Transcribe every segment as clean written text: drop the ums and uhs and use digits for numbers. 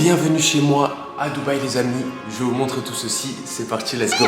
Bienvenue chez moi à Dubaï les amis, je vous montre tout ceci, c'est parti, let's go.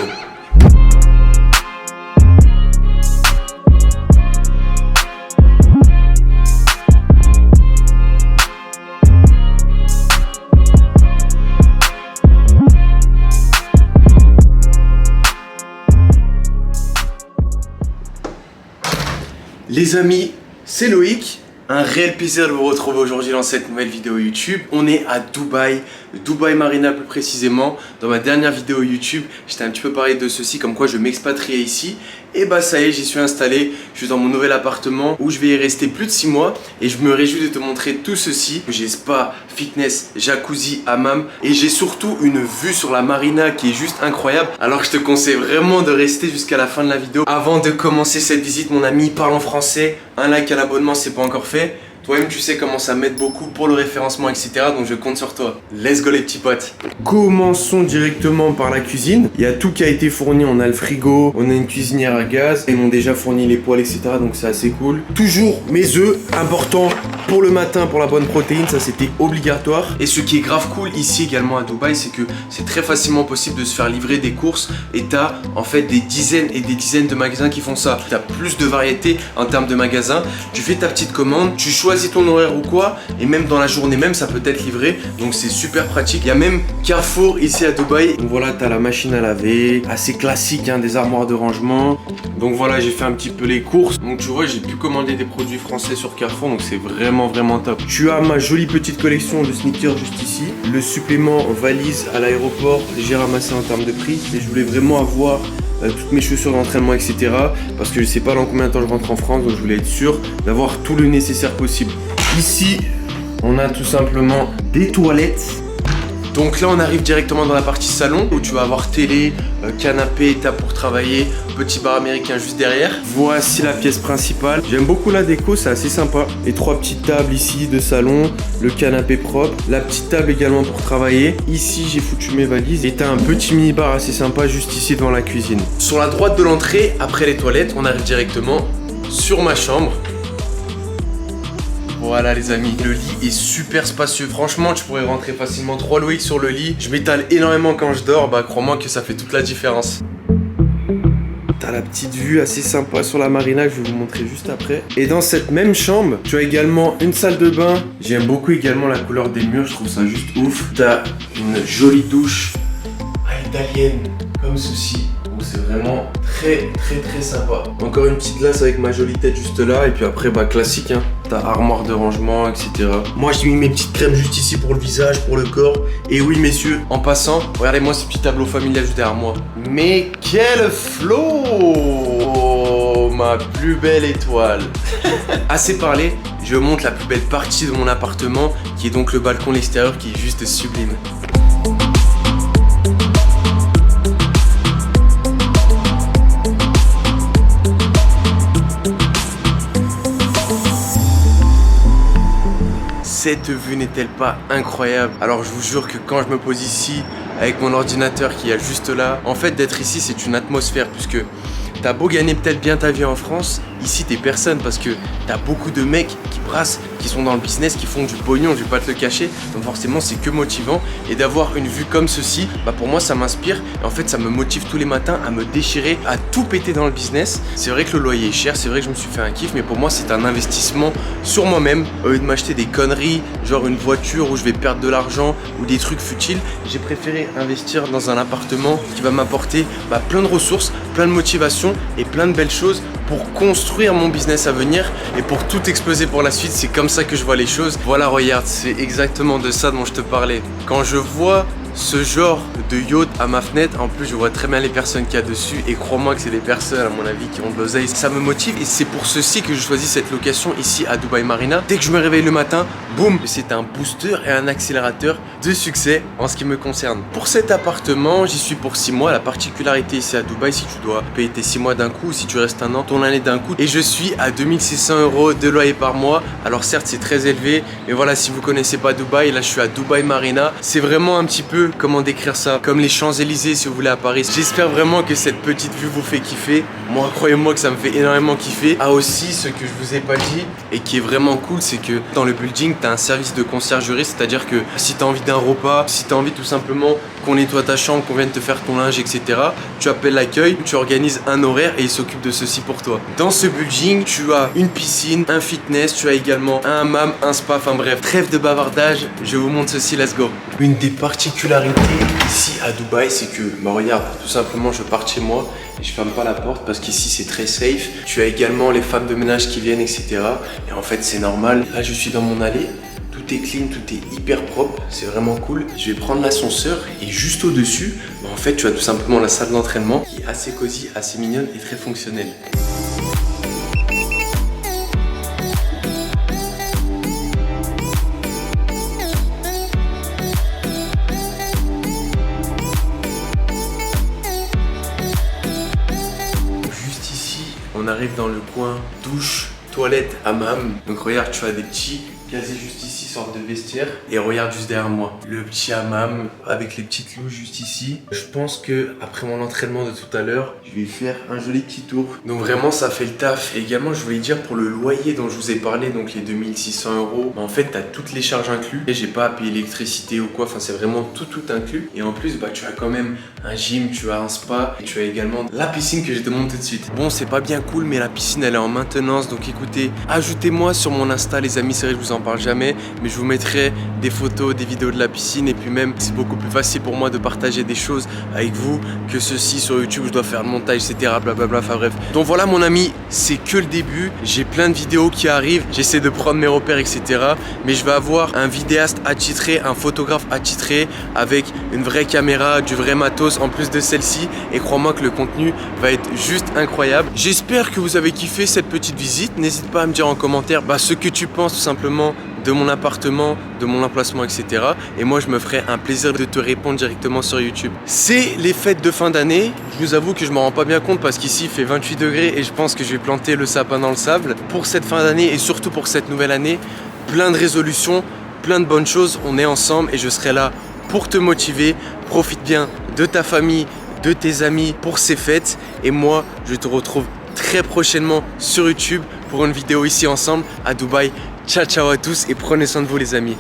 Les amis, c'est Loïc. Un réel plaisir de vous retrouver aujourd'hui dans cette nouvelle vidéo YouTube. On est à Dubaï, Dubaï Marina plus précisément. Dans ma dernière vidéo YouTube, j'étais un petit peu parlé de ceci, comme quoi je m'expatriais ici. Et bah ça y est, j'y suis installé. Je suis dans mon nouvel appartement où je vais y rester plus de 6 mois. Et je me réjouis de te montrer tout ceci. J'ai spa, fitness, jacuzzi, hammam. Et j'ai surtout une vue sur la marina qui est juste incroyable. Alors je te conseille vraiment de rester jusqu'à la fin de la vidéo. Avant de commencer cette visite, mon ami, parle en français. Un like, un abonnement, c'est pas encore fait. Toi-même tu sais comment ça m'aide beaucoup pour le référencement, etc. Donc je compte sur toi. Let's go les petits potes. Commençons directement par la cuisine. Il y a tout qui a été fourni. On a le frigo, on a une cuisinière à gaz. Ils m'ont déjà fourni les poêles, etc. Donc c'est assez cool. Toujours mes œufs, important pour le matin, pour la bonne protéine. Ça c'était obligatoire. Et ce qui est grave cool ici également à Dubaï, c'est que c'est très facilement possible de se faire livrer des courses. Et t'as en fait des dizaines et des dizaines de magasins qui font ça. T'as plus de variété en termes de magasins. Tu fais ta petite commande, tu choisis ton horaire ou quoi, et même dans la journée même ça peut être livré, donc c'est super pratique. Il y a même Carrefour ici à Dubaï. Donc voilà, t'as la machine à laver, assez classique hein, des armoires de rangement. Donc voilà, j'ai fait un petit peu les courses. Donc tu vois, j'ai pu commander des produits français sur Carrefour, donc c'est vraiment top. Tu as ma jolie petite collection de sneakers juste ici, le supplément valise à l'aéroport, j'ai ramassé en termes de prix, et je voulais vraiment avoir toutes mes chaussures d'entraînement, etc. Parce que je sais pas dans combien de temps je rentre en France, donc je voulais être sûr d'avoir tout le nécessaire possible. Ici, on a tout simplement des toilettes. Donc là, on arrive directement dans la partie salon où tu vas avoir télé, canapé, table pour travailler, petit bar américain juste derrière. Voici la pièce principale. J'aime beaucoup la déco, c'est assez sympa. Les 3 petites tables ici de salon, le canapé propre, la petite table également pour travailler. Ici, j'ai foutu mes valises et t'as un petit mini-bar assez sympa juste ici devant la cuisine. Sur la droite de l'entrée, après les toilettes, on arrive directement sur ma chambre. Voilà les amis, le lit est super spacieux. Franchement, tu pourrais rentrer facilement 3 Loïc sur le lit. Je m'étale énormément quand je dors, bah crois-moi que ça fait toute la différence. T'as la petite vue assez sympa sur la marina que je vais vous montrer juste après. Et dans cette même chambre, tu as également une salle de bain. J'aime beaucoup également la couleur des murs, je trouve ça juste ouf. T'as une jolie douche à l'italienne, comme ceci. C'est vraiment très sympa. Encore une petite glace avec ma jolie tête juste là. Et puis après bah classique hein. T'as armoire de rangement, etc. Moi j'ai mis mes petites crèmes juste ici pour le visage, pour le corps. Et oui messieurs, en passant, regardez-moi ce petit tableau familial juste derrière moi. Mais quel flow! Oh, ma plus belle étoile. Assez parlé, je montre la plus belle partie de mon appartement, qui est donc le balcon de l'extérieur, qui est juste sublime. Cette vue n'est-elle pas incroyable? Alors je vous jure que quand je me pose ici avec mon ordinateur qui est juste là, en fait d'être ici c'est une atmosphère, puisque t'as beau gagner peut-être bien ta vie en France, ici t'es personne parce que t'as beaucoup de mecs qui brassent, qui sont dans le business, qui font du pognon, je vais pas te le cacher, donc forcément c'est que motivant. Et d'avoir une vue comme ceci, bah pour moi ça m'inspire et en fait ça me motive tous les matins à me déchirer, à tout péter dans le business. C'est vrai que le loyer est cher, c'est vrai que je me suis fait un kiff, mais pour moi c'est un investissement sur moi-même. Au lieu de m'acheter des conneries, genre une voiture où je vais perdre de l'argent ou des trucs futiles, j'ai préféré investir dans un appartement qui va m'apporter plein de ressources, plein de motivation et plein de belles choses pour construire mon business à venir et pour tout exploser pour la suite. C'est comme ça que je vois les choses. Voilà, regarde, c'est exactement de ça dont je te parlais. Quand je vois ce genre de yacht à ma fenêtre, en plus je vois très bien les personnes qu'il y a dessus et crois-moi que c'est des personnes à mon avis qui ont de l'oseille. Ça me motive et c'est pour ceci que je choisis cette location ici à Dubaï Marina. Dès que je me réveille le matin, boum, c'est un booster et un accélérateur de succès en ce qui me concerne. Pour cet appartement, j'y suis pour 6 mois. La particularité ici à Dubaï, si tu dois payer tes 6 mois d'un coup ou si tu restes un an, ton année d'un coup. Et je suis à 2600 € de loyer par mois. Alors certes c'est très élevé, mais voilà, si vous connaissez pas Dubaï, là je suis à Dubaï Marina. C'est vraiment un petit peu peu, comment décrire ça, comme les Champs-Élysées si vous voulez à Paris. J'espère vraiment que cette petite vue vous fait kiffer. Moi, croyez-moi que ça me fait énormément kiffer. Ah aussi, ce que je vous ai pas dit et qui est vraiment cool, c'est que dans le building, tu as un service de conciergerie, c'est-à-dire que si tu as envie d'un repas, si tu as envie tout simplement qu'on nettoie ta chambre, qu'on vienne te faire ton linge, etc., tu appelles l'accueil, tu organises un horaire et ils s'occupent de ceci pour toi. Dans ce building, tu as une piscine, un fitness, tu as également un hammam, un spa, enfin bref, trêve de bavardage, je vous montre ceci, let's go. Une des particularités ici à Dubaï, c'est que, bah regarde, tout simplement, je pars de chez moi et je ferme pas la porte parce qu'ici c'est très safe. Tu as également les femmes de ménage qui viennent, etc. Et en fait, c'est normal. Là, je suis dans mon allée. Tout est clean, tout est hyper propre, c'est vraiment cool. Je vais prendre l'ascenseur et juste au-dessus, bah en fait, tu as tout simplement la salle d'entraînement qui est assez cosy, assez mignonne et très fonctionnelle. Juste ici, on arrive dans le coin douche, toilette, hammam. Donc regarde, tu as des petits casiers juste ici, sorte de vestiaire. Et regarde juste derrière moi, le petit hammam avec les petites louches juste ici. Je pense que après mon entraînement de tout à l'heure, je vais faire un joli petit tour. Donc vraiment, ça fait le taf. Et également, je voulais dire pour le loyer dont je vous ai parlé, donc les 2600 €, en fait, tu as toutes les charges inclus. Et j'ai pas à payer l'électricité ou quoi. Enfin, c'est vraiment tout inclus. Et en plus, bah, tu as quand même un gym, tu as un spa. Et tu as également la piscine que je te montre tout de suite. Bon, c'est pas bien cool, mais la piscine, elle est en maintenance. Donc écoutez, ajoutez-moi sur mon Insta, les amis. C'est vrai, je vous en parle jamais, mais je vous mettrai des photos, des vidéos de la piscine et puis même c'est beaucoup plus facile pour moi de partager des choses avec vous que ceci sur YouTube, je dois faire le montage, etc. blablabla, enfin bref. Donc voilà mon ami, c'est que le début, j'ai plein de vidéos qui arrivent, j'essaie de prendre mes repères, etc. Mais je vais avoir un vidéaste attitré, un photographe attitré avec une vraie caméra, du vrai matos en plus de celle-ci et crois-moi que le contenu va être juste incroyable. J'espère que vous avez kiffé cette petite visite, n'hésite pas à me dire en commentaire ce que tu penses tout simplement de mon appartement, de mon emplacement, etc. Et moi, je me ferai un plaisir de te répondre directement sur YouTube. C'est les fêtes de fin d'année. Je vous avoue que je m'en rends pas bien compte parce qu'ici, il fait 28 degrés et je pense que je vais planter le sapin dans le sable. Pour cette fin d'année et surtout pour cette nouvelle année, plein de résolutions, plein de bonnes choses. On est ensemble et je serai là pour te motiver. Profite bien de ta famille, de tes amis pour ces fêtes. Et moi, je te retrouve très prochainement sur YouTube pour une vidéo ici ensemble à Dubaï. Ciao ciao à tous et prenez soin de vous les amis.